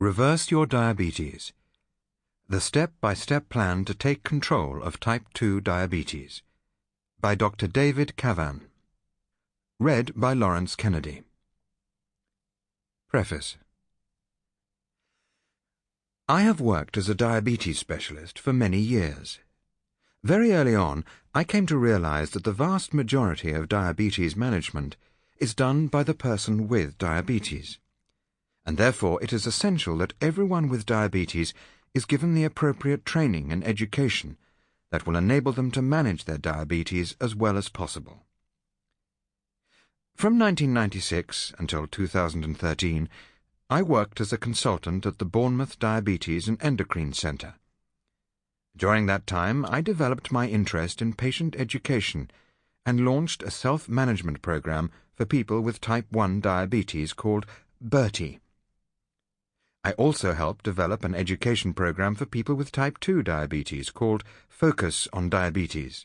Reverse Your Diabetes. The Step-by-Step Plan to Take Control of Type 2 Diabetes by Dr. David Cavan. Read by Laurence Kennedy. Preface. I have worked as a diabetes specialist for many years. Very early on, I came to realize that the vast majority of diabetes management is done by the person with diabetes, and therefore it is essential that everyone with diabetes is given the appropriate training and education that will enable them to manage their diabetes as well as possible. From 1996 until 2013, I worked as a consultant at the Bournemouth Diabetes and Endocrine Centre. During that time, I developed my interest in patient education and launched a self-management program for people with type 1 diabetes called BERTI. I also helped develop an education program for people with type 2 diabetes called Focus on Diabetes.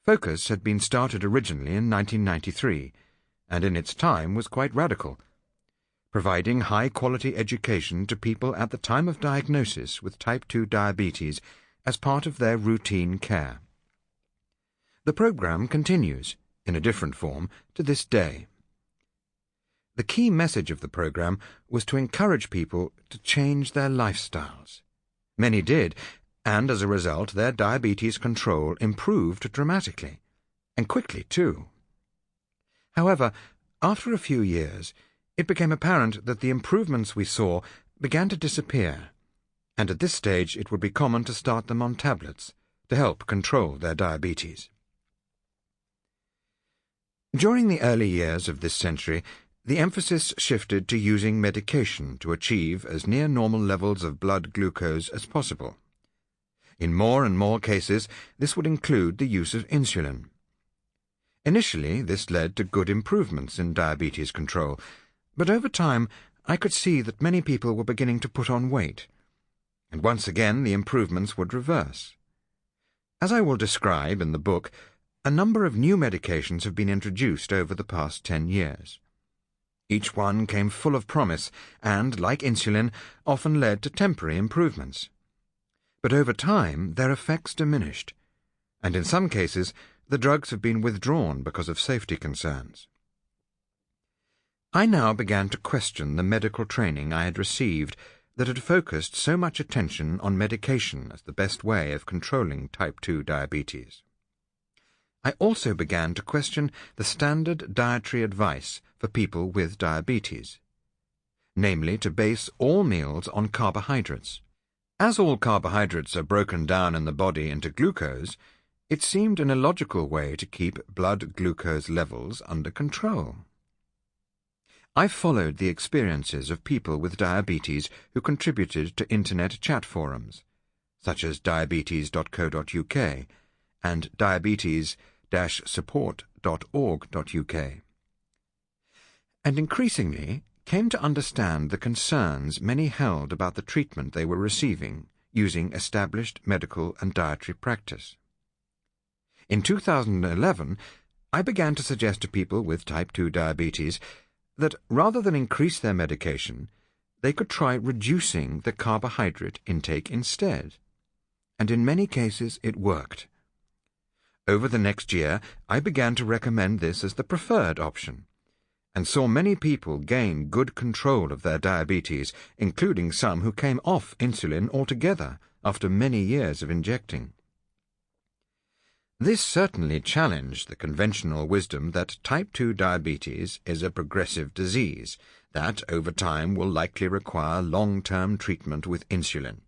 Focus had been started originally in 1993, and in its time was quite radical, providing high-quality education to people at the time of diagnosis with type 2 diabetes as part of their routine care. The program continues, in a different form, to this day. The key message of the program was to encourage people to change their lifestyles. Many did, and as a result their diabetes control improved dramatically, and quickly too. However, after a few years, it became apparent that the improvements we saw began to disappear, and at this stage it would be common to start them on tablets to help control their diabetes. During the early years of this century, the emphasis shifted to using medication to achieve as near normal levels of blood glucose as possible. In more and more cases, this would include the use of insulin. Initially, this led to good improvements in diabetes control, but over time I could see that many people were beginning to put on weight, and once again the improvements would reverse. As I will describe in the book, a number of new medications have been introduced over the past 10 years. Each one came full of promise and, like insulin, often led to temporary improvements. But over time, their effects diminished, and in some cases, the drugs have been withdrawn because of safety concerns. I now began to question the medical training I had received that had focused so much attention on medication as the best way of controlling type 2 diabetes. I also began to question the standard dietary advice for people with diabetes, namely to base all meals on carbohydrates. As all carbohydrates are broken down in the body into glucose, it seemed an illogical way to keep blood glucose levels under control. I followed the experiences of people with diabetes who contributed to internet chat forums, such as diabetes.co.uk and diabetes-support.org.uk, and increasingly came to understand the concerns many held about the treatment they were receiving using established medical and dietary practice. In 2011, I began to suggest to people with type 2 diabetes that rather than increase their medication, they could try reducing the carbohydrate intake instead, and in many cases it worked. Over the next year, I began to recommend this as the preferred option, and saw many people gain good control of their diabetes, including some who came off insulin altogether after many years of injecting. This certainly challenged the conventional wisdom that type 2 diabetes is a progressive disease that, over time, will likely require long-term treatment with insulin.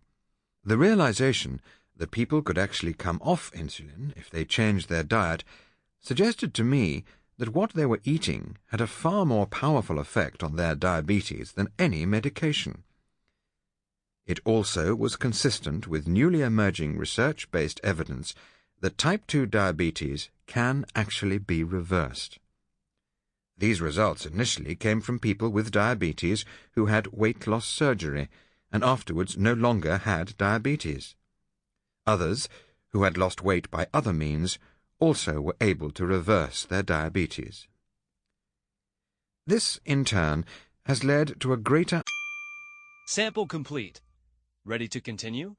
The realization that people could actually come off insulin if they changed their diet suggested to me that what they were eating had a far more powerful effect on their diabetes than any medication. It also was consistent with newly emerging research-based evidence that type 2 diabetes can actually be reversed. These results initially came from people with diabetes who had weight loss surgery and afterwards no longer had diabetes. Others, who had lost weight by other means, also were able to reverse their diabetes. This, in turn, has led to a greater Sample complete. Ready to continue?